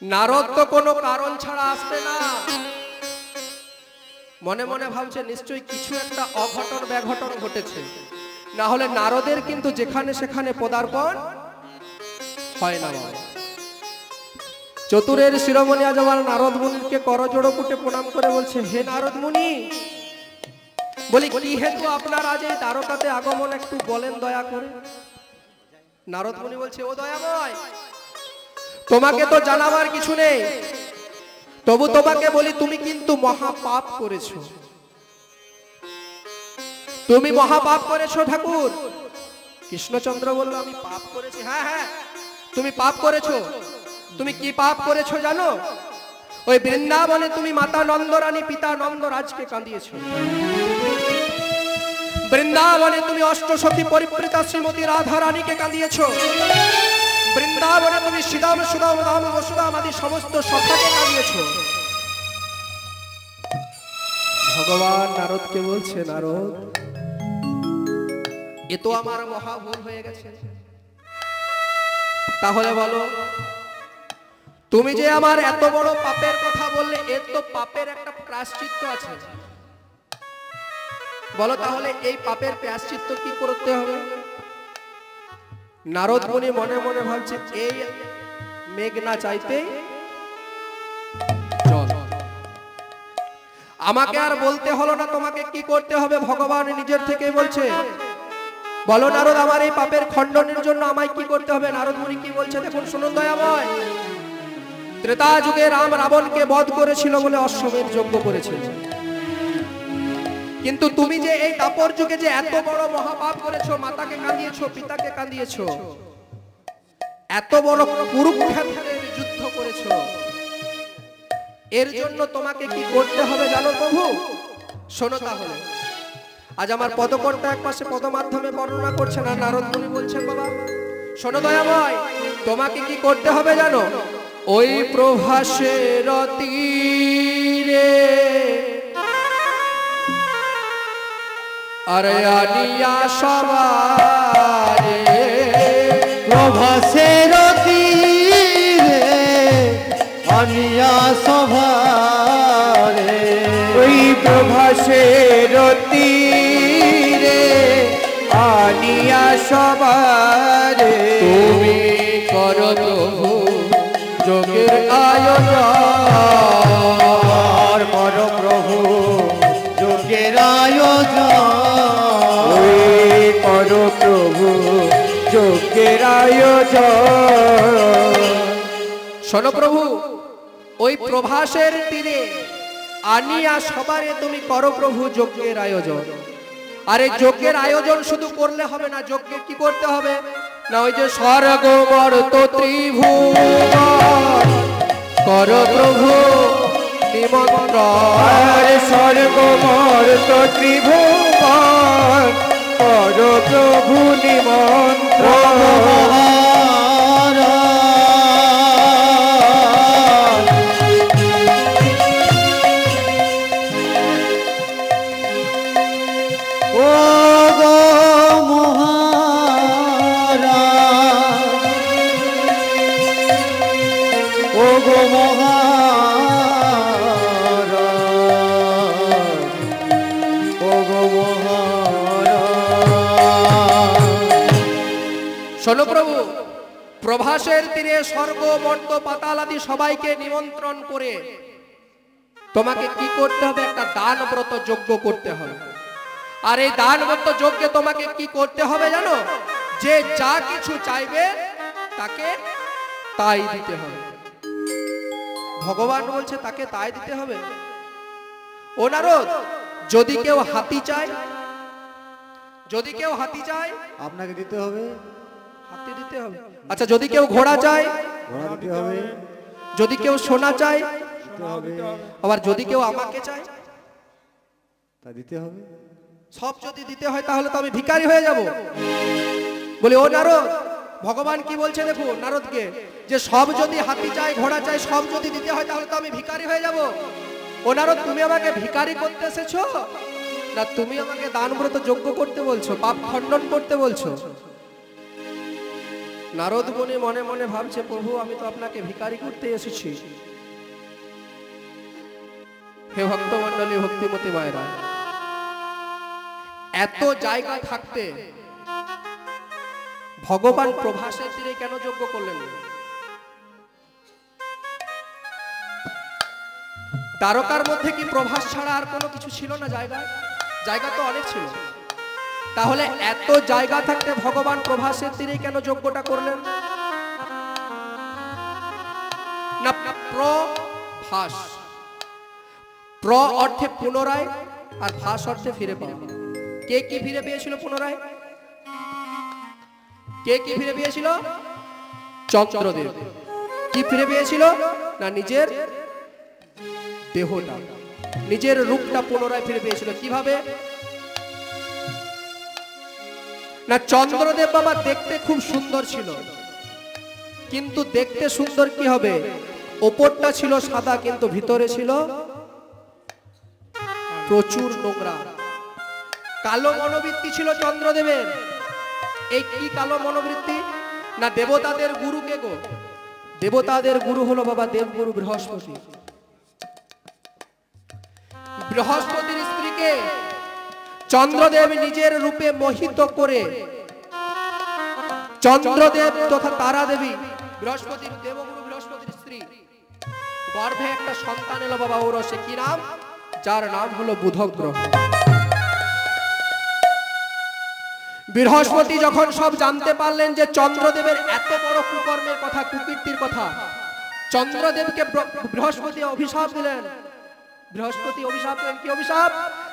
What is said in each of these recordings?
নারদ তো কোনো কারণ ছাড়া আসবে না। মনে মনে ভাবছে নিশ্চয়ই কিছু একটা অঘটন ব্যাঘটন ঘটেছে, না হলে নারদের কিন্তু যেখানে সেখানে পদার্পণ হয় না। চতুরের শিরোমণি আজ আমার নারদ মুনিকে করজোড়ো কুটে প্রণাম করে বলছে, হে নারদ মুনি, বলি কি হেতু আপনার আজ এই দ্বারকাতে আগমন, একটু বলেন দয়া করে। নারদ মুনি বলছে, ও দয়াময়, তোমাকে তো জানাবার কিছু নেই, তবু তোমাকে বলি, তুমি কিন্তু মহাপাপ করেছো। তুমি মহাপাপ করেছো ঠাকুর। কৃষ্ণচন্দ্র বলল, আমি পাপ করেছি? হ্যাঁ হ্যাঁ, তুমি পাপ করেছো। তুমি কি পাপ করেছো জানো? ওই বৃন্দাবনে তুমি মাতা নন্দরানী পিতা নন্দরাজকে কাঁদিয়েছো। বৃন্দাবনে তুমি অষ্টসতী পরিপ্রেতা শ্রীমতী রাধা রানীকে কাঁদিয়েছো। বৃন্দাবনে তুমি শ্রীদাম সুদাম রাম বসুদাম আদি সমস্ত সখাকে কাঁদিয়েছো। ভগবান নারদকে বলছে, নারদ, এ তো আমার মহা ভুল হয়ে গেছে। তাহলে বলো, তুমি যে আমার এত বড় পাপের কথা বললে, এর তো পাপের একটা প্রায়শ্চিত্ত আছে। বলো তাহলে এই পাপের প্রায়শ্চিত্ত কি করতে হবে? নারদ মুনি মনে মনে ভাবছে, এই মেঘ না চাইতেই জল। আমাকে আর বলতে হলো না তোমাকে কি করতে হবে, ভগবান নিজের থেকেই বলছে। বলো নারদ, আমার এই পাপের খণ্ডনের জন্য আমায় কি করতে হবে? নারদ মুনি কি বলছে দেখুন, শুনুন দয়াময়। ত্রেতা যুগে রাম রাবণকে বধ করেছিল বলে অশ্বমেধ যজ্ঞ করেছিল, কিন্তু তুমি যে এই দাপর যুগে যে এত বড় মহাপাপ করেছো, মাতাকে কাঁদিয়েছো, পিতাকে কাঁদিয়েছো, এত বড় কুরুক্ষেত্রের যুদ্ধ করেছো, এর জন্য তোমাকে কি করতে হবে জানো প্রভু? শোনো তাহলে। আজ আমার পদকর্তা এক পাশে পদ মাধ্যমে বর্ণনা করছেন, আর নারদ মুনি বলছেন, বাবা শোনো দয়াময়, তোমাকে কি করতে হবে জানো? ওই প্রভাসের তীরে আরে আনিয়া সবারে, প্রভাসের তীরে আনিয়া সবারে, ওই প্রভাসের তীরে আনিয়া সবারে, তুমি করো প্রভু যোগের আয়োজন, করো প্রভু যোগের আয়োজন, করো প্রভু যোগের আয়োজন। শোনো প্রভু, ওই প্রভাসের তীরে আনিয়া সবারে তুমি করো প্রভু যজ্ঞের আয়োজন। আরে যজ্ঞের আয়োজন শুধু করলে হবে না, যজ্ঞে কি করতে হবে না, ওই যে স্বর্গ মর্ত ত্রিভুবন করো প্রভু নিমন্ত্রণ, স্বর্গ মর্ত ত্রিভুবন করো প্রভু নিমন্ত্রণ। শোনো প্রভু, প্রভাসের তীরে স্বর্গ মর্ত পাতাল আদি সবাইকে নিমন্ত্রণ করে তোমাকে কি করতে হবে? একটা দান ব্রত যজ্ঞ করতে হবে। আর এই দান ব্রত যজ্ঞে তোমাকে কি করতে হবে জানো? যে যা কিছু চাইবে তাকে তাই দিতে হবে। ভগবান বলছে তাকে তাই দিতে হবে। ও নারদ, যদি কেউ হাতি চায়, যদি কেউ হাতি চায় আপনাকে দিতে হবে, হাতি দিতে হবে। আচ্ছা, যদি কেউ ঘোড়া চায়, ঘোড়া দিতে হবে। যদি কেউ সোনা চায়, দিতে হবে। আবার যদি কেউ আমাকে চায়, তা দিতে হবে। সব যদি দিতে হয় তাহলে তো আমি ভিখারি হয়ে যাব। বলি ও নারদ, ভগবান কি বলছে দেখো নারদকে, যে সব যদি হাতি চাই, ঘোড়া চাই, সব যদি দিতে হয় তাহলে তো আমি ভিখারি হয়ে যাব। ও নারদ, তুমি আমাকে ভিখারি করতে এসেছো, না তুমি আমাকে দান ব্রত যজ্ঞ করতে বলছো, পাপ খণ্ডন করতে বলছো? নারদ মুনি মনে মনে ভাবছে, প্রভু আমি তো আপনাকে ভিখারি করতে এসেছি। হে ভক্তমণ্ডলী, ভক্তিমতী মায়েরা, এত জায়গা থাকতে ভগবান প্রভাসের তীরে কেন যজ্ঞ করলেন? দ্বারকার মধ্যে কি প্রভাস ছাড়া আর কোনো কিছু ছিল না? জায়গা তো অনেক ছিল। তাহলে এত জায়গা থাকতে ভগবান প্রভাসের তীরে কেন যজ্ঞটা করলেন? না, প্রভাস, প্র অর্থে পুনরায় আর ভাস অর্থে ফিরে পাওয়া। কে কি ফিরে পেয়েছিল পুনরায়? কে কি ফিরে পেয়েছিল? চন্দ্রদেব। কি ফিরে পেয়েছিল? না, নিজের দেহটা, নিজের রূপটা পুনরায় ফিরে পেয়েছিল। কিভাবে? না, চন্দ্রদেব বাবা দেখতে খুব সুন্দর ছিল, কিন্তু দেখতে সুন্দর কি হবে? ওপরটা ছিল সাদা, কিন্তু ভিতরে ছিল প্রচুর নোংরা। কালো মনোবৃত্তি ছিল চন্দ্রদেবের। এই কি কালো মনোবৃত্তি? না, দেবতাদের গুরু কে গো? দেবতাদের গুরু হলো বাবা দেবগুরু বৃহস্পতি। বৃহস্পতির স্ত্রীকে চন্দ্রদেব নিজের রূপে মোহিত করে, চন্দ্রদেব তথা তারা দেবী বৃহস্পতির, দেবগুরু বৃহস্পতির স্ত্রী, গর্ভে একটা সন্তান এলো বাবা ঔরসে। কি নাম? যার নাম হলো বুধ গ্রহ। বৃহস্পতি যখন সব জানতে পারলেন যে চন্দ্রদেবের এত বড় কুকর্মের কথা, কুকীর্তির কথা, চন্দ্রদেবকে বৃহস্পতি অভিশাপ দিলেন। বৃহস্পতি অভিশাপ দিলেন। কি অভিশাপ?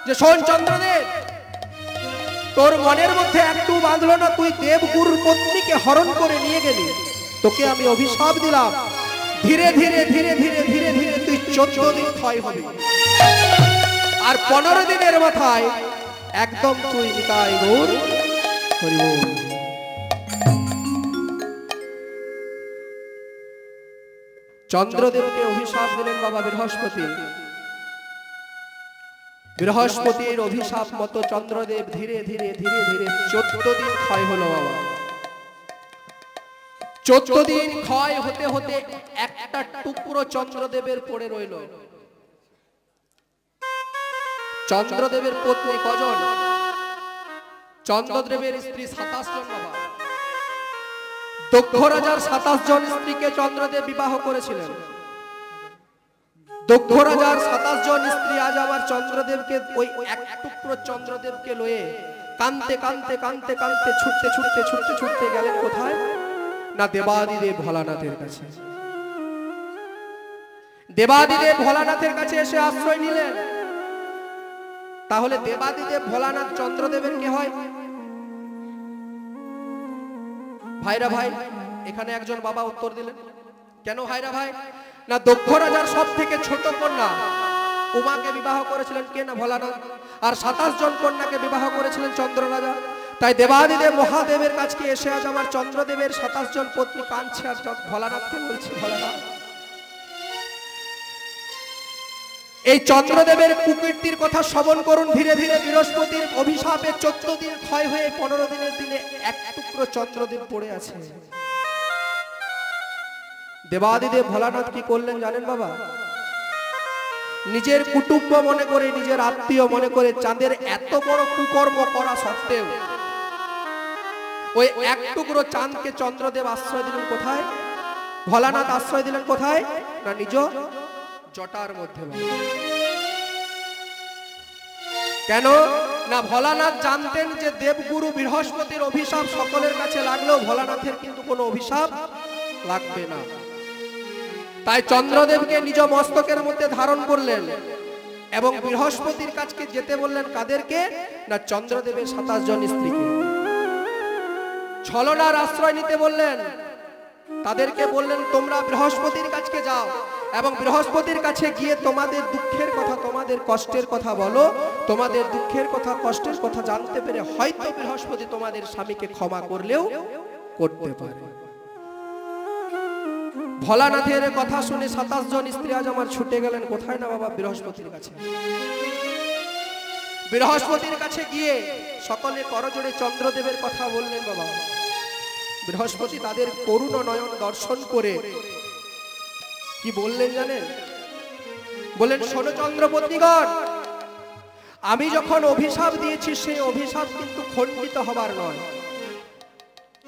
যে শোন চন্দ্রদেব, তোর মনের মধ্যে একটু বাঁধলো না, তুই দেবগুরুর পত্নীকে হরণ করে নিয়ে গেলি, তোকে আমি অভিশাপ দিলাম, ধীরে ধীরে ধীরে ধীরে ধীরে ধীরে তুই 14 দিন ক্ষয় হবি, আর 15 দিনের মাথায় একদম তুই নিতাই গৌর হরি বল। চন্দ্রদেবকে অভিশাপ দিলেন বাবা বৃহস্পতি। বৃহস্পতির অভিশাপ মতো চন্দ্রদেব ধীরে ধীরে ধীরে ধীরে 14 দিন ক্ষয় হলো বাবা। 14 দিন ক্ষয় হতে হতে একটা টুকরো চন্দ্রদেবের পড়ে রইল। চন্দ্রদেবের পত্নী কজন? চন্দ্রদেবের স্ত্রী 27 জন বাবা। দক্ষ রাজার 27 জন স্ত্রীকে চন্দ্রদেব বিবাহ করেছিলেন। দক্ষ রাজার 27 জন স্ত্রী আজ আমার চন্দ্রদেবকে, ওই এক টুকরো চন্দ্রদেবকে লয়ে কানতে কানতে কানতে কানতে ছুটতে ছুটতে ছুটতে ছুটতে গেলেন কোথায়? না, দেবাদিদেব ভোলানাথের কাছে। দেবাদিদেব ভোলানাথের কাছে এসে আশ্রয় নিলেন। তাহলে দেবাদিদেব ভোলানাথ চন্দ্রদেবের কে হয়? ভাইরা ভাই, এখানে একজন বাবা উত্তর দিলেন। কেন ভাইরা ভাই? না, দক্ষ রাজার সব থেকে ছোট কন্যা উমাকে বিবাহ করেছিলেন কে? না, ভোলানাথ। আর 27 জন কন্যাকে বিবাহ করেছিলেন চন্দ্র রাজা। তাই দেবাদিদেব মহাদেবের কাছে এসে আজ আমার চন্দ্রদেবের 27 জন পত্নী কাঁদছে, আর ভোলানাথকে বলছে, ভোলানাথ, এই চন্দ্রদেবের কুকীর্তির কথা শ্রবণ করুন। ধীরে ধীরে বৃহস্পতির অভিশাপে 14 দিন ক্ষয় হয়ে 15 দিনের দিনে এক টুকরো চন্দ্রদেব পড়ে আছে। দেবাদিদেব ভোলানাথ কি করলেন জানেন বাবা? নিজের কুটুম্ব মনে করে, নিজের আত্মীয় মনে করে, চাঁদের এত বড় কুকর্ম করা সত্ত্বেও ওই এক টুকরো চাঁদকে চন্দ্রদেব আশ্রয় দিলেন কোথায়? ভোলানাথ আশ্রয় দিলেন কোথায়? না, নিজ জটার মধ্যে। কেন? না, ভোলানাথ জানতেন যে দেবগুরু বৃহস্পতির অভিশাপ সকলের কাছে লাগলেও ভোলানাথের কিন্তু কোনো অভিশাপ লাগবে না। তাই চন্দ্রদেবকে নিজ মস্তকের মধ্যে ধারণ করলেন এবং বৃহস্পতির কাছে যেতে বললেন। কাদেরকে? না, চন্দ্রদেবের 27 জন স্ত্রীকে। ছলনার আশ্রয় নিতে বললেন। তাদেরকে বললেন, তোমরা বৃহস্পতির কাছে যাও এবং বৃহস্পতির কাছে গিয়ে তোমাদের দুঃখের কথা, তোমাদের কষ্টের কথা বলো। তোমাদের দুঃখের কথা, কষ্টের কথা জানতে পেরে হয়তো বৃহস্পতি তোমাদের স্বামীকে ক্ষমা করলেও করতে পারে। ভোলানাথের কথা শুনে 27 জন স্ত্রী আজ আমার ছুটে গেলেন কোথায়? না বাবা, বৃহস্পতির কাছে। বৃহস্পতির কাছে গিয়ে সকলে করজোড়ে চন্দ্রদেবের কথা বললেন। বাবা, বৃহস্পতি তাদের করুণ নয়ন দর্শন করে কি বললেন জানেন? বলেন, শোনো চন্দ্রপত্নীগণ, আমি যখন অভিশাপ দিয়েছি সেই অভিশাপ কিন্তু খণ্ডিত হবার নয়।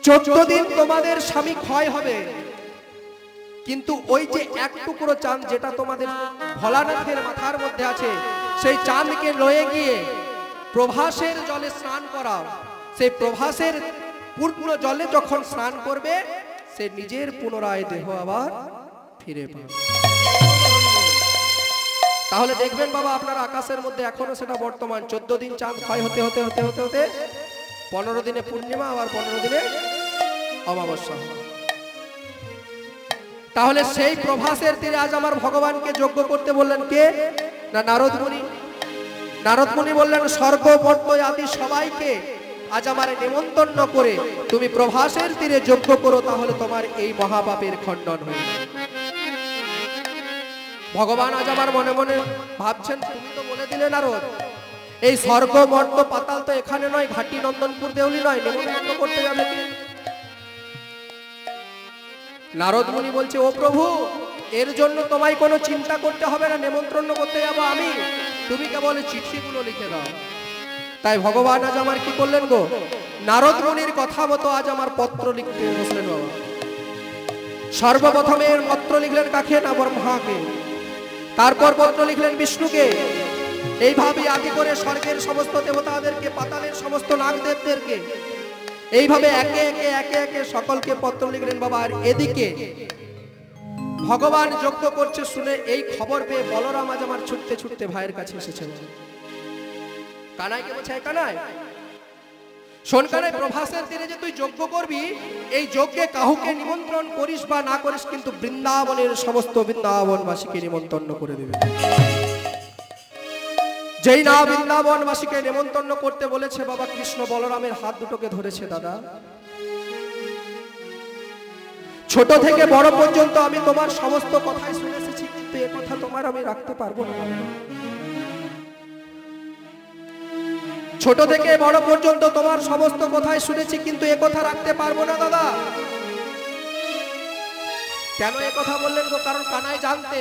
14 দিন তোমাদের স্বামী ক্ষয় হবে, কিন্তু ওই যে এক টুকরো চাঁদ যেটা তোমাদের ভোলানাথের মাথার মধ্যে আছে, সেই চাঁদকে লয়ে গিয়ে প্রভাসের জলে স্নান করাও। সেই প্রভাসের পূর্ণ জলে যখন স্নান করবে, সে নিজের পুনরায় দেহ আবার ফিরে পাবে। তাহলে দেখবেন বাবা, আপনার আকাশের মধ্যে এখনো সেটা বর্তমান। 14 দিন চাঁদ ক্ষয় হতে হতে হতে হতে হতে 15 দিনে পূর্ণিমা, আবার 15 দিনে অমাবস্যা। তাহলে সেই প্রভাসের তীরে আজ আমার ভগবানকে যজ্ঞ করতে বললেন কে? না নারদ মুনি। নারদ মুনি বললেন, স্বর্গ মর্ত আদি সবাইকে আজ আমার নিমন্ত্রণ করে তুমি প্রভাসের তীরে যজ্ঞ করো, তাহলে তোমার এই মহাপাপের খণ্ডন হবে। ভগবান আজ আমার মনে মনে ভাবছেন, তুমি তো বলে দিলে নারদ, এই স্বর্গ মর্ত পাতাল তো এখানে নয়, ঘাটি নন্দনপুর দেউলি নয়, নিমন্ত্রণ করতে যাবে কি? নারদ মুনি বলছে, ও প্রভু, এর জন্য তোমায় কোনো চিন্তা করতে হবে না, নিমন্ত্রণ করতে যাবো আমি, তুমি কেবল চিঠিগুলো লিখে দাও। তাই ভগবান আজ আমার কি করলেন গো? নারদ মুনির কথা মতো আজ আমার পত্র লিখতে বসলেন বাবা। সর্বপ্রথমে পত্র লিখলেন কাকে? না ব্রহ্মাকে। তারপর পত্র লিখলেন বিষ্ণুকে। এইভাবে আদি করে স্বর্গের সমস্ত দেবতাদেরকে, পাতালের সমস্ত নাগদেবদেরকে, এইভাবে একে একে একে একে সকলকে পত্র লিখলেন বাবা। আর এদিকে ভগবান যজ্ঞ করছে শুনে এই খবর পেয়ে বলরাম আজ আমার ছুটতে ছুটতে ভাইয়ের কাছে এসেছেন। কানাইকে বলছে, কানাই শোন কানাই, প্রভাসের তীরে যে তুই যজ্ঞ করবি, এই যজ্ঞে কাহুকে নিমন্ত্রণ করিস বা না করিস, কিন্তু বৃন্দাবনের সমস্ত বৃন্দাবনবাসীকে নিমন্ত্রণ করে দেবে। যেই না বৃন্দাবনবাসীকে নিমন্ত্রণ করতে বলেছে বাবা, কৃষ্ণ বলরামের হাত দুটোকে ধরেছে। দাদা, ছোট থেকে বড় পর্যন্ত আমি তোমার সমস্ত কথাই শুনে এসেছি, কিন্তু এ কথা তোমার আমি রাখতে পারবো না। ছোট থেকে বড় পর্যন্ত তোমার সমস্ত কথাই শুনেছি, কিন্তু এ কথা রাখতে পারবো না দাদা। কেন এ কথা বললেন গো? কারণ কানাই জানতে,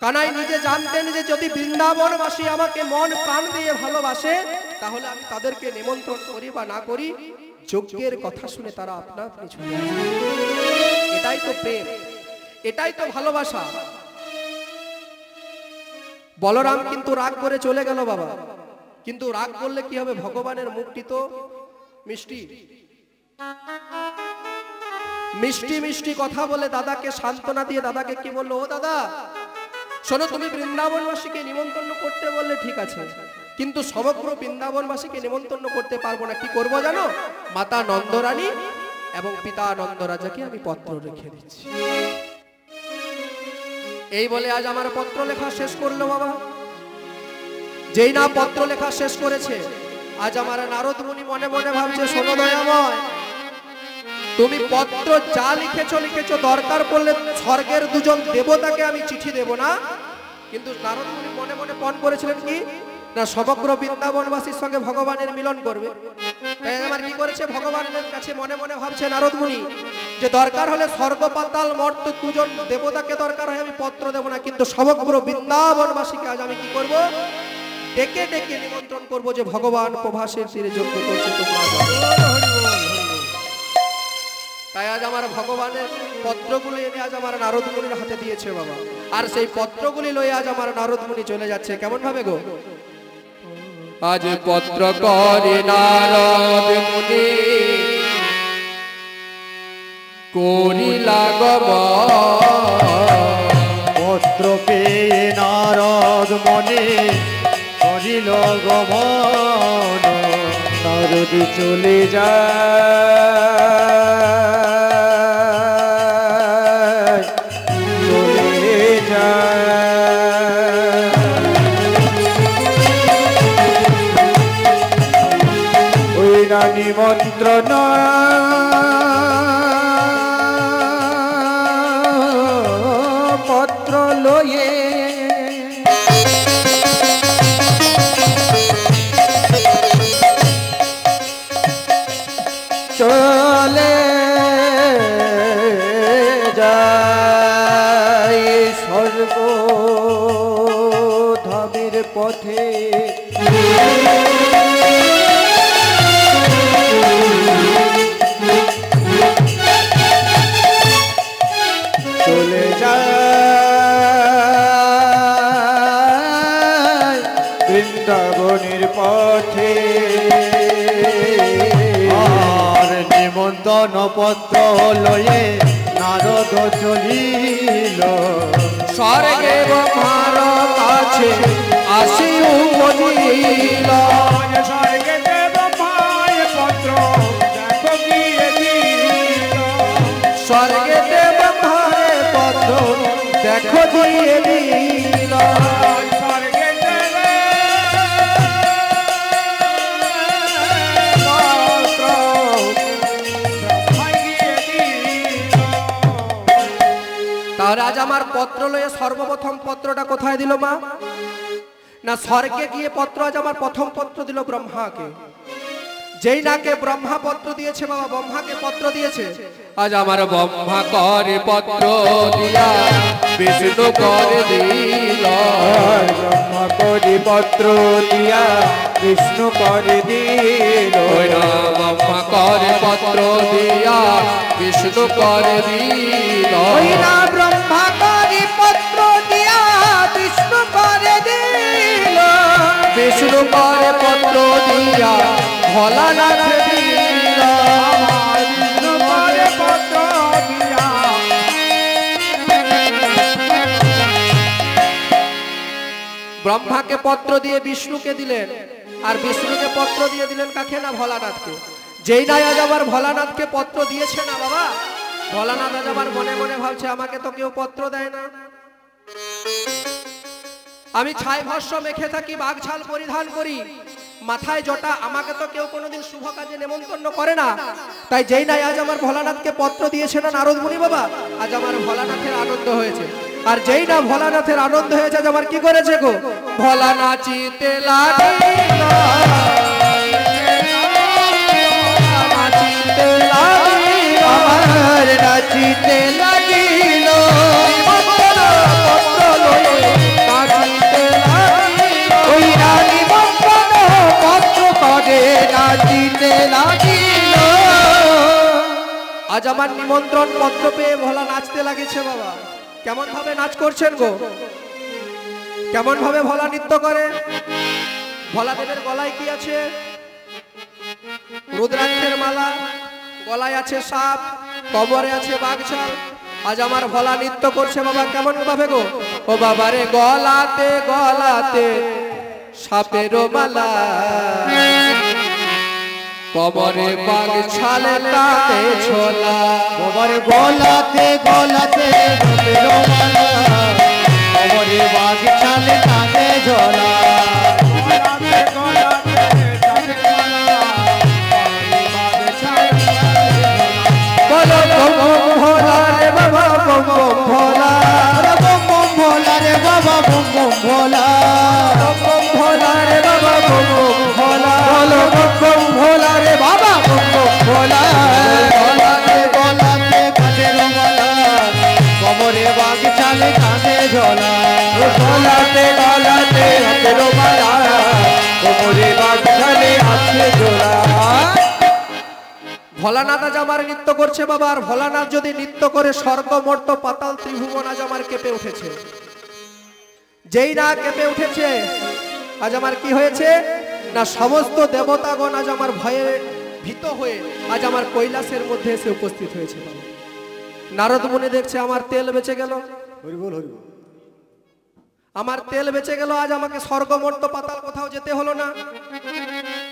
কানাই নিজে জানতেন যে যদি বৃন্দাবনবাসী আমাকে মন প্রাণ দিয়ে ভালোবাসে, তাহলে আমি তাদেরকে নিমন্ত্রণ করি বা না করি, যজ্ঞের কথা শুনে তারা আপনা আপনি ছুটে আসবে। এটাই তো প্রেম, এটাই তো ভালোবাসা। বলরাম কিন্তু রাগ করে চলে গেল বাবা। কিন্তু রাগ করলে কি হবে? ভগবানের মুখটি তো মিষ্টি। মিষ্টি মিষ্টি কথা বলে দাদাকে সান্ত্বনা দিয়ে দাদাকে কি বললো? ও দাদা শোনো, তুমি বৃন্দাবনবাসীকে নিমন্ত্রণ করতে বললে ঠিক আছে, কিন্তু সমগ্র বৃন্দাবনবাসীকে নিমন্ত্রণ করতে পারবো না। কি করবো জানো? মাতা নন্দরানী এবং পিতা নন্দরাজাকে আমি পত্র লিখে দিচ্ছি। এই বলে আজ আমার পত্র লেখা শেষ করলো বাবা। যেই না পত্র লেখা শেষ করেছে, আজ আমার নারদ মুনি মনে মনে ভাবছে, শোনো দয়াময়, তুমি পত্র যা লিখেছো লিখেছো, দরকার পড়লে স্বর্গের দুজন দেবতাকে আমি চিঠি দেব না। কিন্তু নারদ মুনি মনে মনে পণ করেছিলেন কি না, সমগ্র বৃন্দাবনবাসীর সঙ্গে ভগবানের মিলন করবে। তাই আমার কি করেছে? ভগবানের কাছে মনে মনে ভাবছে নারদ মুনি যে দরকার হলে স্বর্গ পাতাল মর্ত দুজন দেবতাকে দরকার হয় আমি পত্র দেব না, কিন্তু সমগ্র বৃন্দাবনবাসীকে আজ আমি কি করব? ডেকে ডেকে নিমন্ত্রণ করব যে ভগবান প্রভাসের তীরে যজ্ঞ করছে তোমরা। তাই আজ আমার ভগবানের পত্রগুলি এনে আজ আমার নারদ মুনির হাতে দিয়েছে বাবা। আর সেই পত্রগুলি লয়ে আজ আমার নারদ মুনি চলে যাচ্ছে। কেমন ভাবে গো? আজ পত্র করে নারদ মুনি করিলা গমন। পত্র পেয়ে নারদ মুনি করিল গমন। নারদ চলে যায়, চলে যায়। ওই না নিমন্ত্রণ পত্র লয়ে চলে যায় স্বর্গ ধামের পথে চলে যায় বৃন্দাবনের পথে আর নিমন্ত্রণ পত্র লয়ে নারদ চলিল স্বর্গে ব্রহ্মার কাছে আসি উপজিল স্বর্গে ব্রহ্মায় পত্র দেখো গিয়ে দিল স্বর্গে ব্রহ্মার পত্র দেখো দিয়ে দিল স্বর্গে তাহলে আজ আমার পত্র লয়ে সর্বপ্রথম পত্রটা কোথায় দিল মা? না স্বর্গে গিয়ে পত্র আজ আমার প্রথম পত্র দিল ব্রহ্মাকে। যেই নাকে ব্রহ্মা পত্র দিয়েছে বাবা, ব্রহ্মাকে পত্র দিয়েছে, আজ আমার ব্রহ্মা করে পত্র দিয়া বিষ্ণু করে দিল। ব্রহ্মা করে পত্র দিয়া বিষ্ণু করে দিল ব্রহ্মা করে পত্র দিয়া বিষ্ণু করে দিল। ব্রহ্মা করে পত্র দিয়া বিষ্ণু করে দিল বিষ্ণু করে পত্র দিয়া ভোলানাথ দিল। বিষ্ণু করে পত্র দিয়া ব্রহ্মাকে পত্র দিয়ে বিষ্ণুকে দিলেন, আর বিষ্ণুকে পত্র দিয়ে দিলেন কাকে? না ভোলানাথকে। যেই নাই আজ আবার ভোলানাথকে পত্র দিয়েছে না বাবা, ভোলানাথ আজ আবার মনে মনে ভাবছে আমাকে তো কেউ পত্র দেয় না। আমি ছাই ভস্য মেখে থাকি, বাঘছাল পরিধান করি, মাথায় জটা, আমাকে তো কেউ কোনোদিন শুভ কাজে নেমন্তন্ন করে না। তাই যেই নাই আজ আমার ভোলানাথকে পত্র দিয়েছে না নারদ মুনি বাবা, আজ আমার ভোলানাথের আনন্দ হয়েছে। আর যেই না ভোলানাথের আনন্দ হয়েছে আজ আমার কি করেছে গো? ভোলা নাচিতে লাগিল, নাচিতে লাগিল, আমার নাচিতে লাগিল পত্র লয়ে নাচিতে লাগিল। ওই রানী বন্ধন পত্র করে নাচিতে লাগিল আজ আমার নিমন্ত্রণ পত্র পেয়ে ভোলা নাচতে লাগেছে বাবা। কেমন ভাবে নাচ করছেন গো? কেমন ভাবে ভোলা নৃত্য করে? ভোলা দেবের গলায় কি আছে? রুদ্রাক্ষের মালা, গলায় আছে সাপ, কবরে আছে বাঘছাল। আজ আমার ভোলা নৃত্য করছে বাবা। কেমন ভাবে গো? ও বাবা রে, গলাতে গলাতে সাপের মালা, কবরে বাঘছালে তাতে ছোলা। গোবরে গলাতে গলাতে সাপের মালা, গোবরে বাঘ ছালে কাঁধে ঝোলা গলাতে গলাতে সাপের মালা, বাঘ ছালে বলো বম বম ভোলা রে বাবা, বম বম ভোলা, বম বম ভোলা রে বাবা, বম বম ভোলা বম বম ভোলা রে বাবা, বম বম ভোলা, বলো বম বম ভোলা রে বাবা, বম বম ভোলা। গলাতে গলাতে কাঁধের মালা, গোবরে বাঘ ছালে কাঁধে ঝোলা গলাতে গলাতে হাতের মালা, গোবরে বাঘ ছালে আছে ঝোলা। ভোলানাথ আজ আমার নৃত্য করছে বাবা। আর ভোলানাথ যদি নৃত্য করে, স্বর্গ মর্ত পাতাল ত্রিভুবন আজ আমার কেঁপে উঠেছে। যেই না কেঁপে উঠেছে আজ আমার কি হয়েছে? না সমস্ত দেবতাগণ আজ আমার ভয়ে ভীত হয়ে আজ আমার কৈলাসের মধ্যে এসে উপস্থিত হয়েছে। নারদ মুনি দেখছে আমার তেল বেঁচে গেল, হরিবল হরিবল। আমার তেল বেঁচে গেল। আজ আমাকে স্বর্গ মর্ত পাতাল কোথাও যেতে হলো না,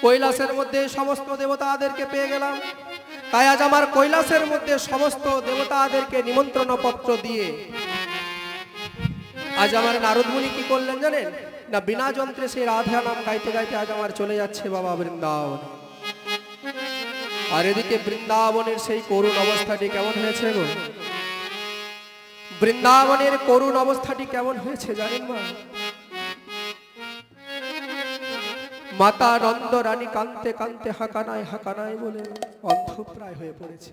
কৈলাসের মধ্যে সমস্ত দেবতাদেরকে পেয়ে গেলাম। তাই আজ আমার কৈলাসের মধ্যে সমস্ত দেবতাদেরকে নিমন্ত্রণ পত্র দিয়ে আজ আমার নারদ মুনি কি করলেন জানেন? না বিনা যন্ত্রে সেই রাধা নাম গাইতে গাইতে আজ আমার চলে যাচ্ছে বাবা বৃন্দাবন। আর এদিকে বৃন্দাবনের সেই করুণ অবস্থাটি কেমন হয়েছে গো? বৃন্দাবনের করুণ অবস্থাটি কেমন হয়েছে জানেন মা? মাতা নন্দ রানী কাঁদতে কাঁদতে হাঁকানায় বলে অন্ধপ্রায় হয়ে পড়েছে।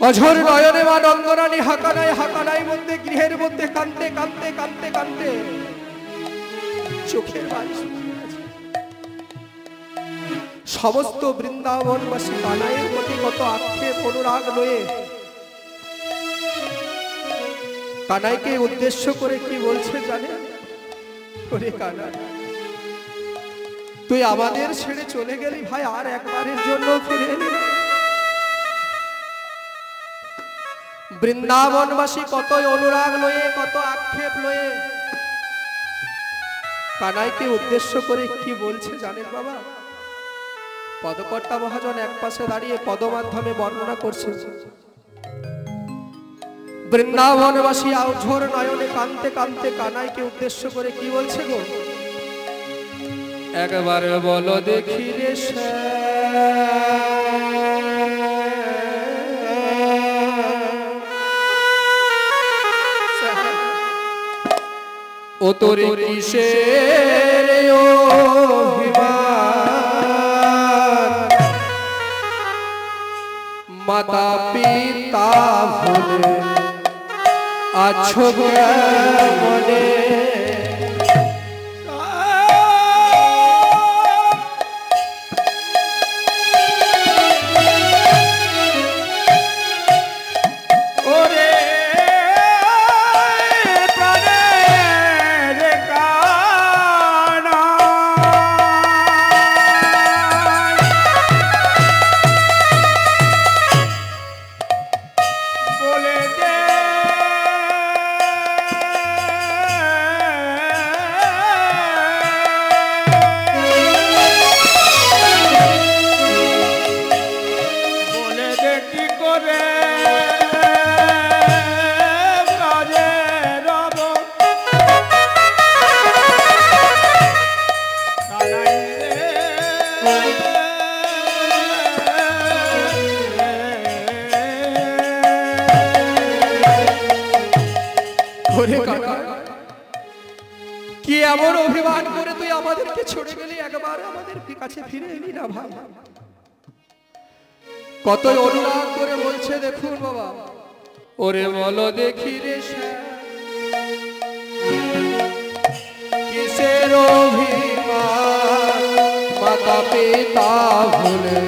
অঝোর নয়নে মা নন্দরানী হাঁকানায় মধ্যে গৃহের মধ্যে কাঁদতে চোখের বাড়ি শুকিয়ে গেছে। সমস্ত বৃন্দাবনবাসী কানাইয়ের প্রতি কত আক্ষেপ অনুরাগ লয়ে কানাইকে উদ্দেশ্য করে কি বলছে জানে? ওরে কানাই, তুই আমাদের ছেড়ে চলে গেলি ভাই, আর একবারের জন্য ফিরে এলি না। বৃন্দাবনবাসী কত অনুরাগ লয়ে কত আক্ষেপ লয়ে কানাইকে উদ্দেশ্য করে কি বলছে জানেন বাবা? পদকর্তা মহাজন এক পাশে দাঁড়িয়ে পদ মাধ্যমে বর্ণনা করছে। বৃন্দাবনবাসী আউঝোর নয়নে কাঁদতে কানাইকে উদ্দেশ্য করে কি বলছে গো? একবার বলো দেখি রে ও তোর কিসের অভিমান, মাতা পিতা ভুলে আছো মনে। কি এমন অভিমান করে তুই আমাদেরকে ছেড়ে গেলি, একবার আমাদের কাছে ফিরে এলি না ভাই? কত অনুরাগ করে বলছে দেখুন বাবা। ওরে বলো দেখি রে কিসের অভিমান, মাতা পিতা ভুলে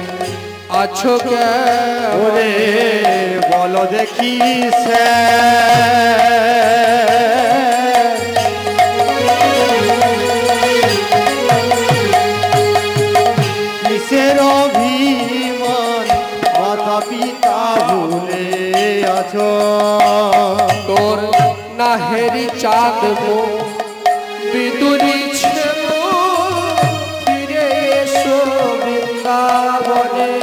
আছো ওরে বলো দেখি কিসের অভিমান, মাতা পিতা ভুলে আছো। তোর নাহেরি চাঁদ বিদুরি ফিরে এসো বৃন্দাবনে।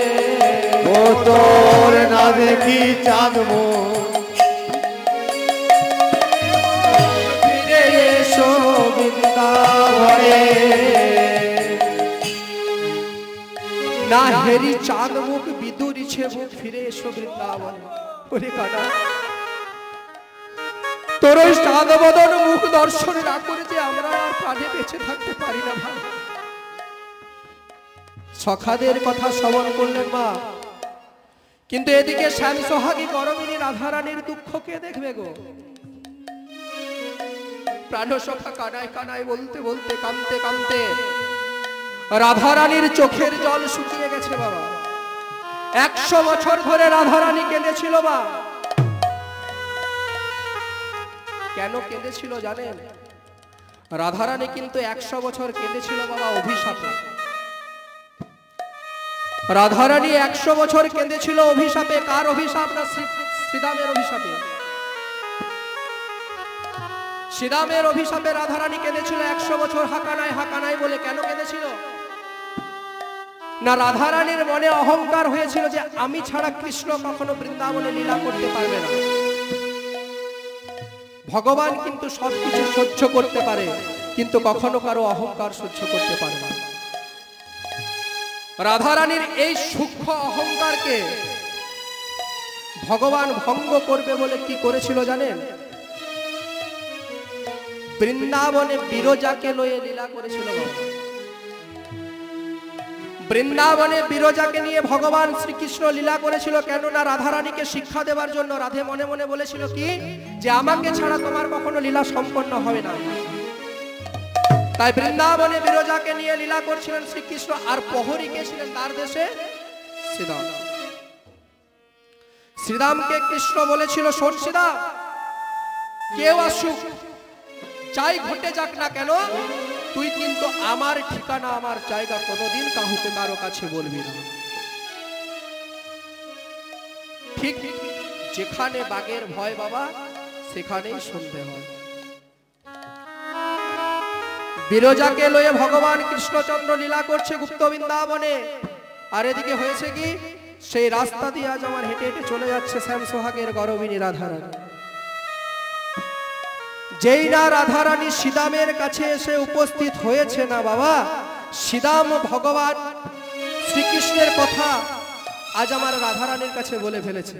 ও তোর না দেখি চাঁদ ফিরে এসো বৃন্দাবনে। না হেরি চাঁদ মুখ বিদুরিছে মুখ, ফিরে এসো বৃন্দাবনে। ওরে কানা, তোর ওই চাঁদ বদন মুখ দর্শন না করে যে আমরা আর প্রাণে বেঁচে থাকতে পারি না ভাই। সখাদের কথা শ্রবণ করলেন মা, কিন্তু এদিকে শ্যাম সোহাগী করমিনী রাধারানীর দুঃখ কে দেখবে গো? প্রাণ সখা কানায় বলতে বলতে কাঁদতে রাধারানীর চোখের জল শুকিয়ে গেছে বাবা। 100 বছর ধরে রাধারানী কেঁদেছিল মা। কেন কেঁদেছিল জানেন? রাধারানী কিন্তু 100 বছর কেঁদেছিল বাবা অভিশাপে। রাধারানী 100 বছর কেঁদেছিল অভিশাপে। কার অভিশাপ? না শ্রীদামের অভিশাপে। শ্রীদামের অভিশাপে রাধারানী কেঁদেছিল 100 বছর হাঁকানায় বলে। কেন কেঁদেছিল? না রাধারানীর মনে অহংকার হয়েছিল যে আমি ছাড়া কৃষ্ণ কখনো বৃন্দাবনে লীলা করতে পারবে না। ভগবান কিন্তু সবকিছু সহ্য করতে পারে, কিন্তু কখনো কারো অহংকার সহ্য করতে পারে না। রাধারানীর এই সূক্ষ্ম অহংকারকে ভগবান ভঙ্গ করবে বলে কি করেছিল জানেন? বৃন্দাবনে বিরজাকে লয়ে লীলা করেছিল। বৃন্দাবনে বিরজাকে নিয়ে ভগবান শ্রীকৃষ্ণ লীলা করেছিল। কেননা রাধারানীকে শিক্ষা দেওয়ার জন্য। রাধে মনে মনে বলেছিল কি, যে আমাকে ছাড়া তোমার কখনো লীলা সম্পন্ন হবে না। তাই বৃন্দাবনে বিরজাকে নিয়ে লীলা করছিলেন শ্রীকৃষ্ণ। আর প্রহরী কে ছিলেন তার দেশে? শ্রীরাম। শ্রীরামকে কৃষ্ণ বলেছিল, শোন শ্রীরাম, কেউ আসুক, যাই ঘটে যাক না কেন, তুই কিন্তু আমার ঠিকানা, আমার জায়গা কোনোদিন কাউকে কারো কাছে বলবি না। ঠিক যেখানে বাঘের ভয় বাবা, সেখানেই সন্ধে হয়। বিরজাকে লয়ে ভগবান কৃষ্ণচন্দ্র লীলা করছে গুপ্ত বৃন্দাবনে। আর এদিকে হয়েছে কি, সেই রাস্তা দিয়ে আজ আমার হেঁটে হেঁটে চলে যাচ্ছে শ্যাম সোহাগের গরবিনী রাধারানী। যেই না রাধারানী শ্রীদামের কাছে এসে উপস্থিত হয়েছে না বাবা, শ্রীদাম ভগবান শ্রীকৃষ্ণের কথা আজ আমার রাধারানীর কাছে বলে ফেলেছে।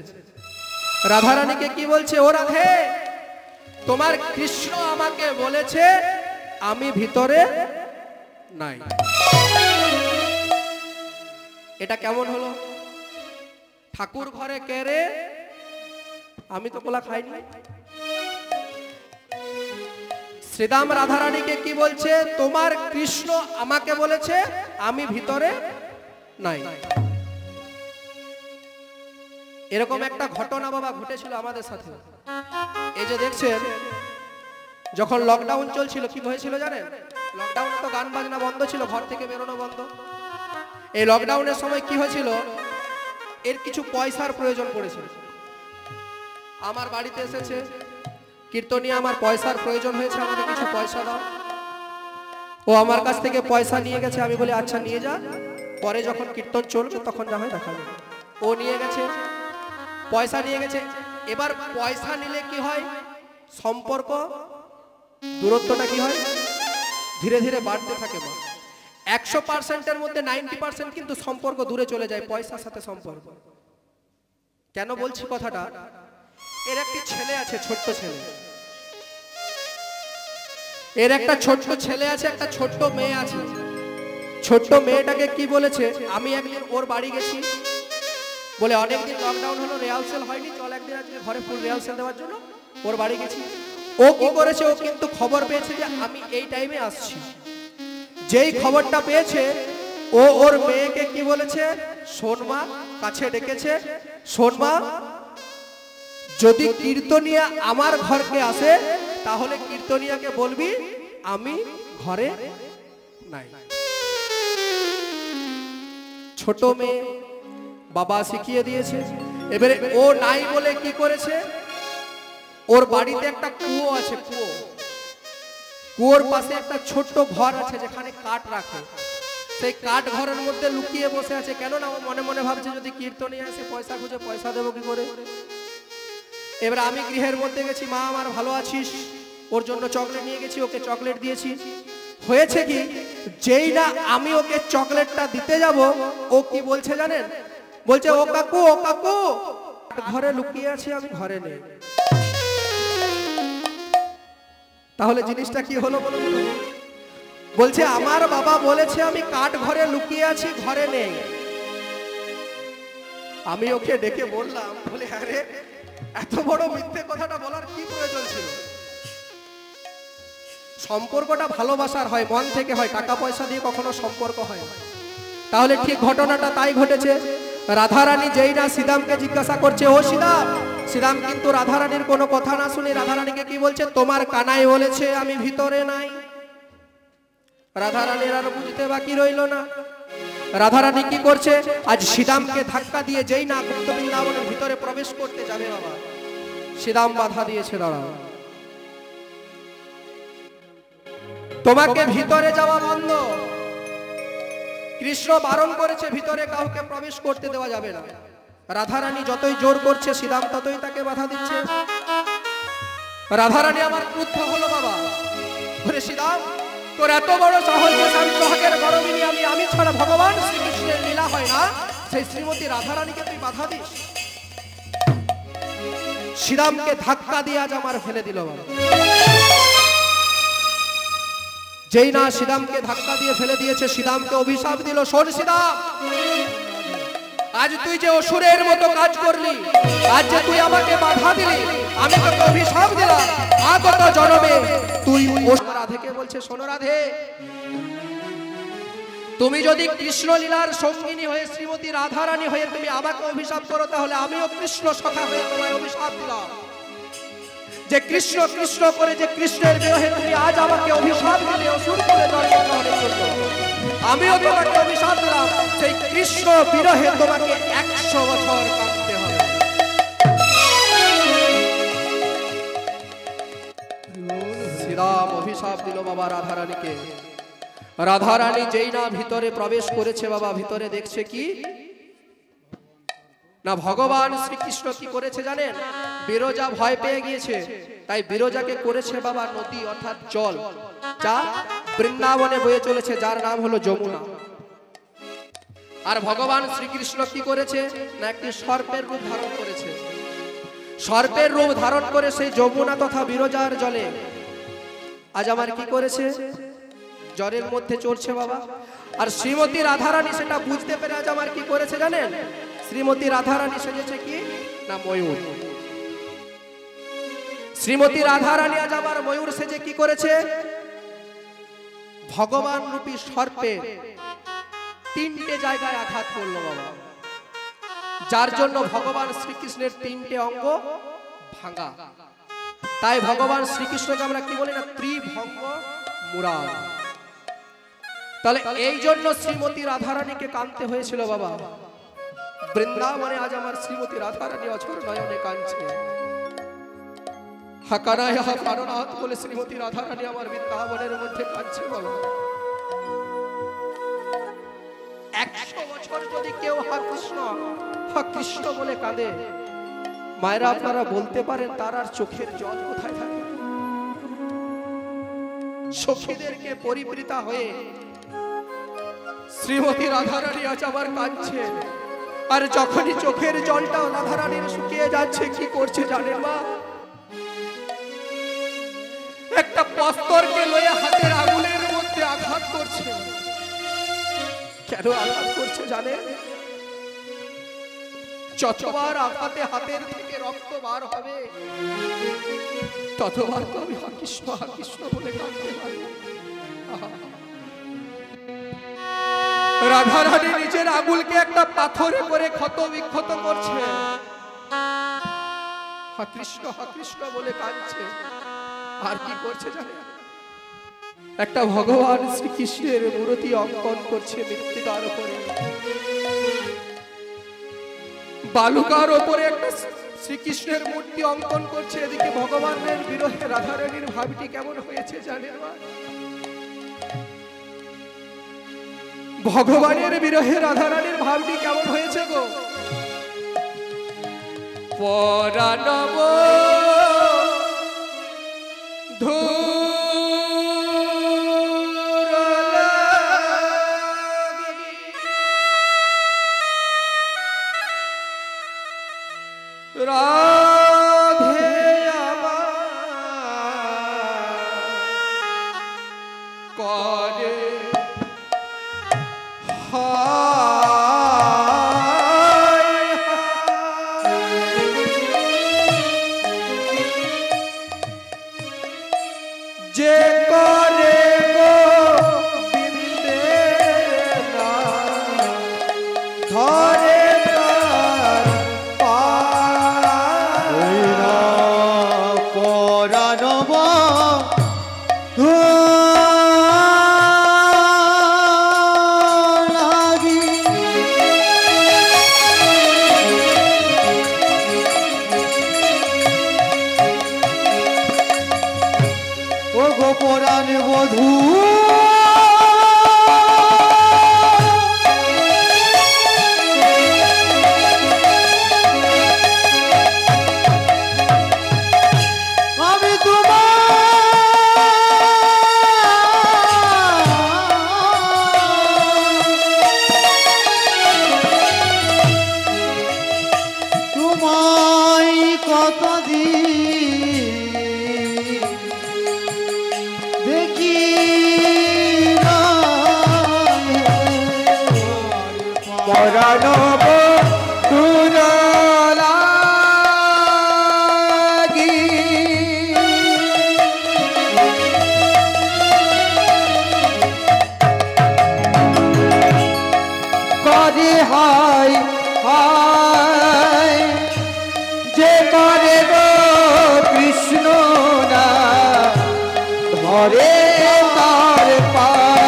রাধারানীকে কি বলছে, ও রাধে, তোমার কৃষ্ণ আমাকে বলেছে আমি ভিতরে নাই। এটা কেমন হলো? ঠাকুর ঘরে কেরে, আমি তো কোলা খাইনি। শ্রীদাম রাধারানীকে কি বলছে, তোমার কৃষ্ণ আমাকে বলেছে আমি ভিতরে নাই। এরকম একটা ঘটনা বাবা ঘটেছিল আমাদের সাথে। এই যে দেখছেন, যখন লকডাউন চলছিল কি হয়েছিল জানেন? লকডাউনে তো গান বাজনা বন্ধ ছিল, ঘর থেকে বেরোনো বন্ধ। এই লকডাউনের সময় কি হয়েছিল, এর কিছু পয়সার প্রয়োজন পড়েছিল। আমার বাড়িতে এসেছে কীর্তনিয়া, আমার পয়সার প্রয়োজন হয়েছে, আমাকে কিছু পয়সা দাও। ও আমার কাছ থেকে পয়সা নিয়ে গেছে। আমি বলি আচ্ছা নিয়ে যা, পরে যখন কীর্তন চলবে তখন যা হয় দেখা যাবে। ও নিয়ে গেছে, পয়সা নিয়ে গেছে। এবার পয়সা নিলে কি হয়, সম্পর্ক দূরত্বটা কি হয়, ধীরে ধীরে বাড়তে থাকে। 100%-এর মধ্যে 90% কিন্তু সম্পর্ক দূরে চলে যায় পয়সার সাথে সম্পর্ক। কেন বলছি কথাটা, এর একটি ছেলে আছে, ছোট্ট ছেলে। এর একটা ছোট্ট ছেলে আছে, একটা ছোট্ট মেয়ে আছে। ছোট্ট মেয়েটাকে কি বলেছে, আমি একদিন ওর বাড়ি গেছি, বলে অনেকদিন লকডাউন হলো, রিহার্সাল হয়নি, চল একদিন আজকে ঘরে ফুল রিহার্সাল দেওয়ার জন্য ওর বাড়ি গেছি। ও কি করেছে, ও কিন্তু খবর পেয়েছে যে আমি এই টাইমে আসছি। যেই খবরটা পেয়েছে, ও ওর মেয়েকে কি বলেছে, শোন মা, কাছে ডেকেছে, শোন মা, যদি কীর্তনিয়া আমার ঘরকে আসে তাহলে কীর্তনিয়াকে বলবি আমি ঘরে নাই। ছোট মেয়ে, বাবা শিখিয়ে দিয়েছে। এবারে ও নাই বলে কি করেছে, ওর বাড়িতে একটা কুয়ো আছে, কুয়োর পাশে একটা ছোট্ট ঘর আছে যেখানে কাঠ রাখে। সেই কাঠ ঘরের মধ্যে লুকিয়ে বসে আছে। কেন না, ও মনে মনে ভাবছে যদি কীর্তনিয়া এসে পয়সা খুঁজে, পয়সা দেবো কি করে। এবার আমি গৃহের মধ্যে গেছি, মা আমার ভালো আছিস, ওর জন্য চকলেট নিয়ে গেছি, ওকে চকলেট দিয়েছি। হয়েছে কি, যেই না আমি ওকে চকলেটটা দিতে যাব, ও কি বলছে জানেন, বলছে ও কাকু, ও কাকু, ঘরে লুকিয়ে আছি, আমি ঘরে নেই। তাহলে জিনিসটা কি হলো বলুন? বলছে আমার বাবা বলেছে আমি কাঠ ঘরে লুকিয়ে আছি, ঘরে নেই। আমি ওকে ডেকে বললাম, বলে আরে এত বড় মিথ্যে কথাটা বলার কি প্রয়োজন ছিল? সম্পর্কটা ভালোবাসার হয়, মন থেকে হয়, টাকা পয়সা দিয়ে কখনো সম্পর্ক হয় না। তাহলে ঠিক ঘটনাটা তাই ঘটেছে। রাধারানী যেই না শ্রীদামকে জিজ্ঞাসা করছে, ও শ্রীদাম, শ্রীদাম কিন্তু রাধারানীর কোনো কথা না শুনে রাধারানীকে কি বলছে, তোমার কানাই বলেছে আমি ভিতরে নাই। রাধারানীর আর বুঝতে বাকি রইল না। রাধারানী কি করছে, আজ শ্রীদামকে ধাক্কা দিয়ে যেই না গুপ্ত বৃন্দাবনের ভিতরে প্রবেশ করতে যাবে বাবা, শ্রীদাম বাধা দিয়েছে, দাঁড়াও, তোমাকে ভিতরে যাওয়া বন্ধ। কৃষ্ণ বারণ করেছে, ভিতরে কাউকে প্রবেশ করতে দেওয়া যাবে না। রাধারানী যতই জোর করছে, শ্রীদাম ততই তাকে বাধা দিচ্ছে। রাধারানী আমার ক্রুদ্ধ হলো বাবা, বলে শ্রীদাম তোর এত বড় সাহস, সোহাগের গরবিনী আমি ছাড়া ভগবান শ্রীকৃষ্ণের লীলা হয় না, সেই শ্রীমতী রাধারানীকে তুই বাধা দিস। শ্রীরামকে ধাক্কা দিয়ে আজ আমার ফেলে দিল বাবা। যেই না শ্রীরামকে ধাক্কা দিয়ে ফেলে দিয়েছে, শ্রীরামকে অভিশাপ দিল, শোন শ্রীরাম, আজ তুই যে অসুরের মতো কাজ করলি, আজ যে তুই আমাকে বাধা দিলি, আমি তোকে অভিশাপ দিলাম, আগত জন্মে তুই রাধেকে বলছে, শোনো রাধে, তুমি যদি কৃষ্ণ লীলার সঙ্গিনী হয়ে শ্রীমতী রাধারানী হয়ে তুমি আমাকে অভিশাপ করো, তাহলে আমিও কৃষ্ণ সখা হয়ে তোমায় অভিশাপ দিলাম। যে কৃষ্ণ কৃষ্ণ করে যে কৃষ্ণের বিরহে তুমি আজ আমাকে অভিশাপ দিলে অসুর করে জন্মগ্রহণের জন্য, আমিও তোমাকে অভিশাপ দিলাম, সেই কৃষ্ণ বিরহে তোমাকে 100 বছর কাঁদতে হবে। শ্রীরাম অভিশাপ দিল বাবা রাধারানীকে। রাধারানী যেই না ভিতরে প্রবেশ করেছে বাবা, ভিতরে দেখছে কি না, ভগবান শ্রীকৃষ্ণ কি করেছে জানেন? বিরজা ভয় পেয়ে গিয়েছে, তাই বিরজাকে করেছে বাবা নদী অর্থাৎ জল, যা বৃন্দাবনে বয়ে চলেছে, যার নাম হলো যমুনা। আর ভগবান শ্রীকৃষ্ণ কি করেছে না, একটি সর্পের রূপ ধারণ করেছে। সর্পের রূপ ধারণ করে সেই যমুনা তথা বিরজার জলে আজ আমার কি করেছে, জলের মধ্যে চলছে বাবা। আর শ্রীমতী রাধারানী সেটা বুঝতে পেরে আজ আমার কি করেছে জানেন? শ্রীমতী রাধারানী সেজেছে কি না, ময়ূর। শ্রীমতী রাধারানী আজ আমার ময়ূর সেজে কি করেছে, ভগবান রূপী সর্পে 3টে জায়গায় আঘাত করলো বাবা, যার জন্য ভগবান শ্রীকৃষ্ণের 3টে অঙ্গ ভাঙা। তাই ভগবান শ্রীকৃষ্ণকে আমরা কি বলি না, ত্রিভঙ্গ মুরার। তাহলে এই জন্য শ্রীমতী রাধারানীকে কাঁদতে হয়েছিল বাবা। বৃন্দাবনে আজ আমার শ্রীমতী রাধারানী অঝর নয়নে কাঁদছে, হাকানায় হাকারনাথ বলে শ্রীমতী রাধারানী আমার বৃন্দাবনের মধ্যে কাঁদছে বাবা। 100 বছর যদি কেউ হা কৃষ্ণ বলে কাঁদে, মায়েরা আপনারা বলতে পারেন তার আর চোখের জল কোথায় থাকে? সখীদেরকে পরিবৃতা হয়ে শ্রীমতী রাধারানী আজ আবার কাঁদছে। আর যখনই চোখের জলটা রাধারানীর শুকিয়ে যাচ্ছে, কি করছে জানেন মা? একটা পস্তরকে লয়ে হাতের আঙুলের মধ্যে আঘাত করছে। কেন আঘাত করছে জানেন? যতবার আঘাতে হাতের থেকে রক্ত বার হবে, ততবার তো আমি হা কৃষ্ণ বলে কাঁদতে পারবো। রাধারানী নিজের আঙুলকে একটা পাথরে করে ক্ষত বিক্ষত করছে, হা কৃষ্ণ বলে কাঁদছে। আর কি করছে জানে? একটা ভগবান শ্রীকৃষ্ণের মূর্তি অঙ্কন করছে মৃত্তিকার উপরে, বালুকার উপরে একটা শ্রীকৃষ্ণের মূর্তি অঙ্কন করছে। এদিকে ভগবানের বিরহে রাধারানীর ভাবটি কেমন হয়েছে জানেন মা? ভগবানের বিরহে রাধারানীর ভাবটি কেমন হয়েছে গো? পরাণব রাধে আমার করে যে করে গো বিন্দে না ধরে তার পায়রা পরাণব লাগি ও গো পরাণ বধূ বন্ধুর লাগি করে হায় হায় যে করে গো কৃষ্ণ না ধরে তার পায়।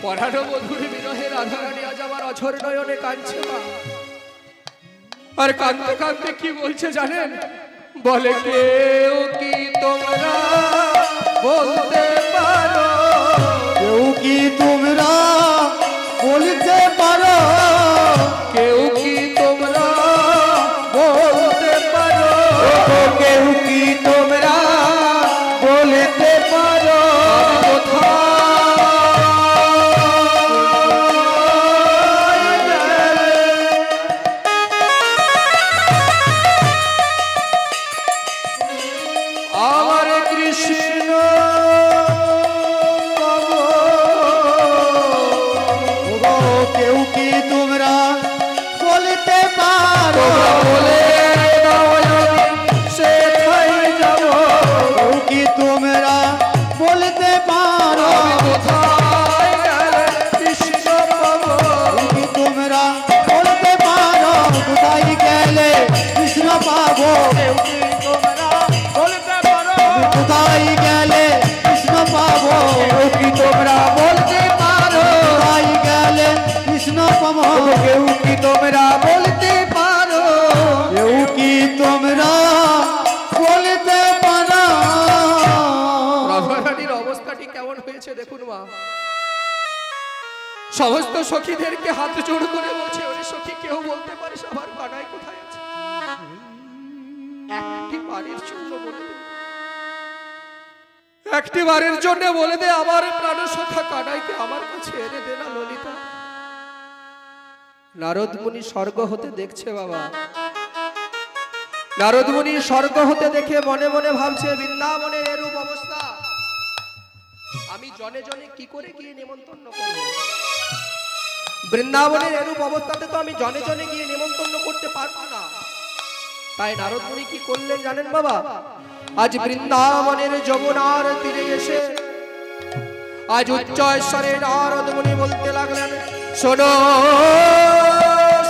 পরানো মধুর বিরহে রাধারানী আজ আমার অঝর নয়নে কাঁদছে মা। আর কাঁদতে কাঁদতে কি বলছে জানেন? বলে কেউ কি তোমরা বলতে পারো, কেউ কি তোমরা বলতে পারো, কেউ কি তোমরা বলতে পারো, কেউ কি তোমরা বলতে পারো আমার কৃষ্ণ কেউ কি তোমরা বলতে পারো, বলে দাও সে ঠাই যাব, কেউ কি তোমরা বলতে পারো, কোথায় গেলে কৃষ্ণ পাবো, কেউ কি তোমরা বলতে পারো কোথায় গেলে কৃষ্ণ পাবো, কেউ কি তোমরা বলতে পারো, কোথায় গেলে কৃষ্ণ পাবো, কেউ কি তোমরা বলতে পারো, কোথায় গেলে কৃষ্ণ পাবো, কেউ কি তোমরা বলতে পারো, কেউ কি তোমরা বলতে পারো। রাধারানীর অবস্থাটি কেমন হয়েছে দেখুন মা। সমস্ত সখীদেরকে হাত জোড় করে বলছে, ওরে সখী কেউ বলতে পারিস আমার কানাই কোথায় আছে? একটি বারের জন্য বলে দে, একটি বারের জন্য বলে দে আমার প্রাণ সখা কানাইকে আমার কাছে এনে দে না ললিতা। নারদ মুনি স্বর্গ হতে দেখছে বাবা। নারদ মুনি স্বর্গ হতে দেখে মনে মনে ভাবছে বৃন্দাবনের এরূপ অবস্থা, আমি জনে জনে কি করে গিয়ে নেমন্তন্ন করব? বৃন্দাবনের এরূপ অবস্থাতে তো আমি জনে জনে গিয়ে নেমন্তন্ন করতে পারবো না। তাই নারদ মুনি কি করলেন জানেন বাবা? আজ বৃন্দাবনের যমুনার তীরে এসে আজ উচ্চ স্বরে নারদ মুনি বলতে লাগলেন, শোনো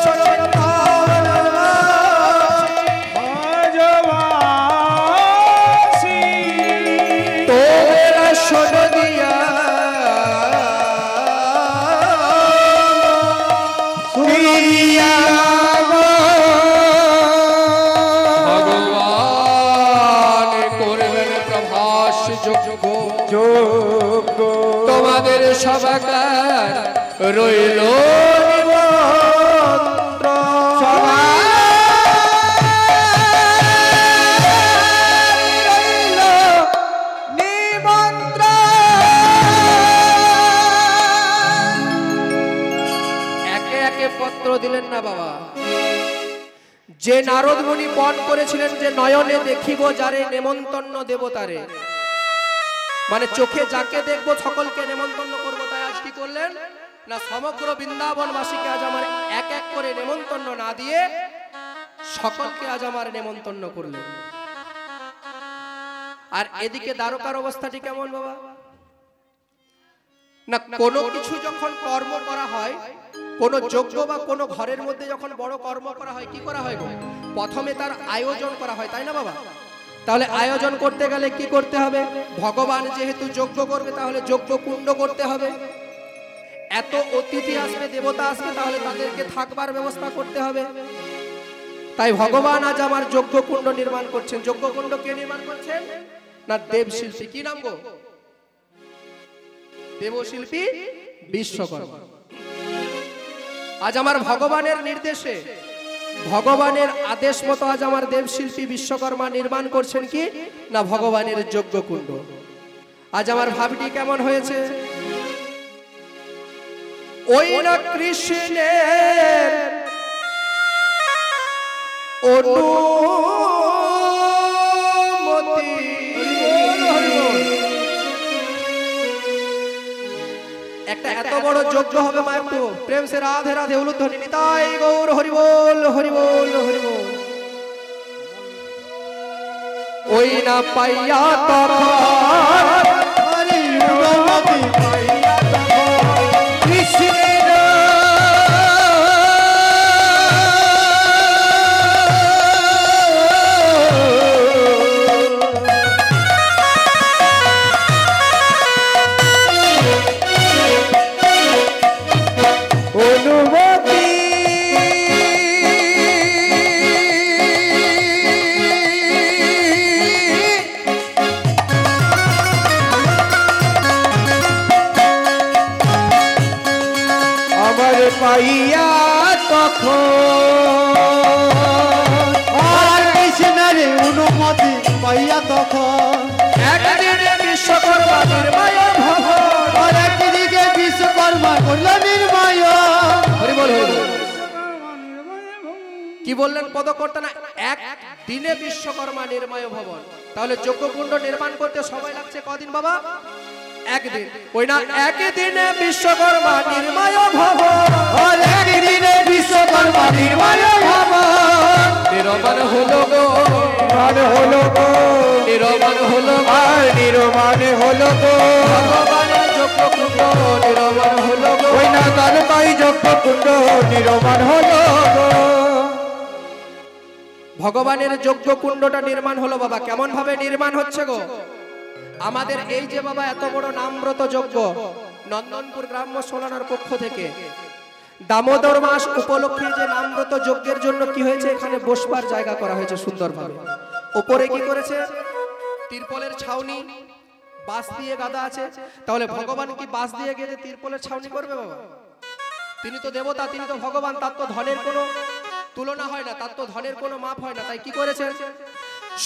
শোনো তোমরা শোনো দিয়া ভগবান করবেন প্রভাস যোগ্য, তোমাদের সবাকার রইল পত্র দিলেন না বাবা। যে নারদ মুনি পণ করেছিলেন যে নয়নে দেখিব যারে নেমন্তন্ন দেব তারে, মানে চোখে যাকে দেখবো সকলকে নেমন্তন্ন করবো, তাই আজ কি করলেন না সমগ্র বৃন্দাবনবাসীকে আজ আমার এক এক করে নেমন্তন্ন না দিয়ে সকলকে আজ আমার নেমন্তন্ন করলেন। আর এদিকে দ্বারকার অবস্থাটি কেমন বাবা? না কোনো কিছু যখন কর্ম করা হয়, কোন যজ্ঞ বা কোন ঘরের মধ্যে যখন বড় কর্ম করা হয়, কি করা হয় গো? প্রথমে তার আয়োজন করা হয়, তাই না বাবা? তাহলে আয়োজন করতে গেলে কি করতে হবে? ভগবান যেহেতু যজ্ঞ করবে তাহলে যজ্ঞ কুণ্ড করতে হবে। এত অতিথি আসবে, দেবতা আসবে, তাহলে তাদেরকে থাকবার ব্যবস্থা করতে হবে। তাই ভগবান আজ আমার যজ্ঞ কুণ্ড নির্মাণ করছেন। যজ্ঞ কুণ্ড কে নির্মাণ করছেন? না দেবশিল্পী। কি নাম গো? দেবশিল্পী বিশ্বকর্মা। আজ আমার ভগবানের নির্দেশে, ভগবানের আদেশ মতো আজ আমার দেবশিল্পী বিশ্বকর্মা নির্মাণ করছেন কি না ভগবানের যজ্ঞকুণ্ড। আজ আমার ভাবটি কেমন হয়েছে? ওই না কৃষ্ণের অনুমতি, একটা এত বড় যজ্ঞ হবে মা, একটু প্রেম সে রাধে রাধে উলুধ্বনি নিতাই গৌর হরি বল হরি বল হরি বল। ওই না পাইয়া তখন হরি উন্নতি পাইয়া তখন কৃষ্ণের অনুমতি আমার পাইয়া তখন আর কৃষ্ণের অনুমতি পাইয়া তখন একদিনে বিশ্বকর্মা নির্মায় ভবন। আর একদিকে বিশ্বকর্মা করল নির্মায়। হরি বল হরি বল। কি বললেন পদকর্তা না, এক দিনে বিশ্বকর্মা নির্মায় ভবন। তাহলে যজ্ঞকুণ্ড নির্মাণ করতে সময় লাগছে কদিন বাবা? একদিন। ওই না একদিনে বিশ্বকর্মা নির্মায় ভবন, আর একদিনে বিশ্বকর্মা নির্মায় ভবন। নির্মাণ হলো গো, নির্মাণ হলো গো, নির্মাণ হলো গো, আর নির্মাণ হলো গো। ভগবানের যজ্ঞকুণ্ড নির্মাণ হলো গো। ওই না তার পাই যজ্ঞকুণ্ড নির্মাণ হলো গো। ভগবানের যজ্ঞকুণ্ডটা নির্মাণ হলো বাবা। কেমন ভাবে নির্মাণ হচ্ছে গো? আমাদের এই যে বাবা এত বড় নামব্রত যজ্ঞ নন্দনপুর গ্রাম্য সোলানার পক্ষ থেকে দামোদর মাস উপলক্ষে যে নামব্রত যজ্ঞের জন্য কি হয়েছে, এখানে বসবার জায়গা করা হয়েছে সুন্দরভাবে। উপরে কি করেছে? তিরপলের ছাউনি, বাঁশ দিয়ে গাদা আছে। তাহলে ভগবান কি বাঁশ দিয়ে গেলে তিরপলের ছাউনি করবে বাবা? তিনি তো দেবতা, তিনি তো ভগবান, তার তো ধনের কোনো তুলনা হয় না, তার তো ধনের কোনো মাপ হয় না। তাই কি করেছেন?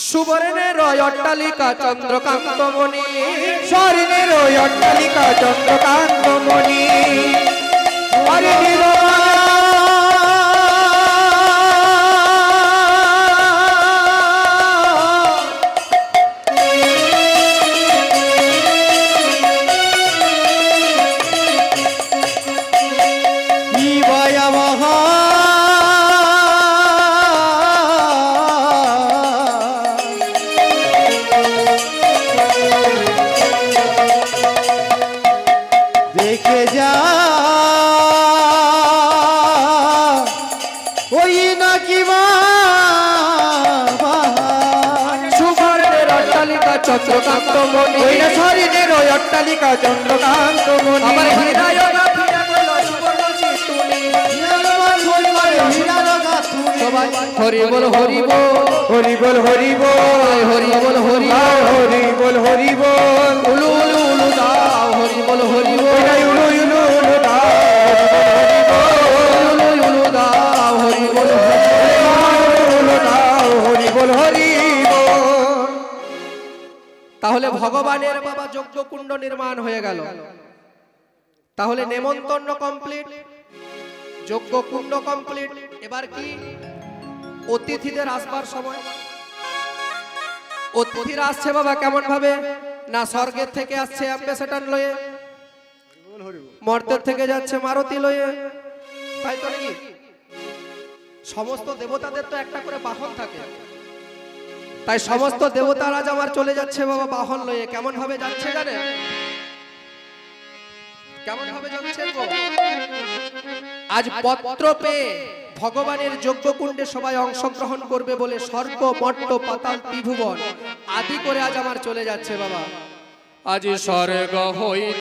সুবর্ণের অট্টালিকা চন্দ্রকান্ত মণি, স্বর্ণের অট্টালিকা চন্দ্রকান্ত মণি, হরি নির্মাণ কি ভয়াবহ দেখে যা ওই নাকি সুবর্ণের অট্টালিকা চন্দ্রকান্ত মণি, ওই না স্বর্ণের অট্টালিকা চন্দ্রকান্ত মণি, আমার হৃদয় গাঁথিয়া গেল সুবর্ণ চিত্তুনি। সবাই হরি বল হরি বল, হরি বল হরি বল, হরি বল হরি বল, হরি বল হরি বল, উলু উলু উলু দাও হরি বল হরি বল, উলু উলু উলু দাও উলু উলু দাও হরি বল হরি বল হরি বল। তাহলে ভগবানের বাবা যজ্ঞকুণ্ড নির্মাণ হয়ে গেল। তাহলে নেমন্তন্ন কমপ্লিট, যজ্ঞকুণ্ড কমপ্লিট। এবার কি? অতিথিদের আসবার সময়। অতিথিরা আসছে বাবা কেমন ভাবে না, স্বর্গের থেকে আসছে অ্যাম্বাসেডর লয়ে, মর্তের থেকে যাচ্ছে মারুতি লয়ে, তাই তো নাকি? সমস্ত দেবতাদের তো একটা করে বাহন থাকে, তাই সমস্ত দেবতারা আমার চলে যাচ্ছে বাবা বাহন লয়ে। কেমন ভাবে যাচ্ছে জানেন? কেমন ভাবে যাচ্ছে গো? আজ পত্র পেয়ে ভগবানের যজ্ঞকুণ্ডে সবাই অংশগ্রহণ করবে বলে স্বর্গ মর্ত পাতাল ত্রিভুবন আদি করে আজ আমার চলে যাচ্ছে বাবা। আজ স্বর্গ হই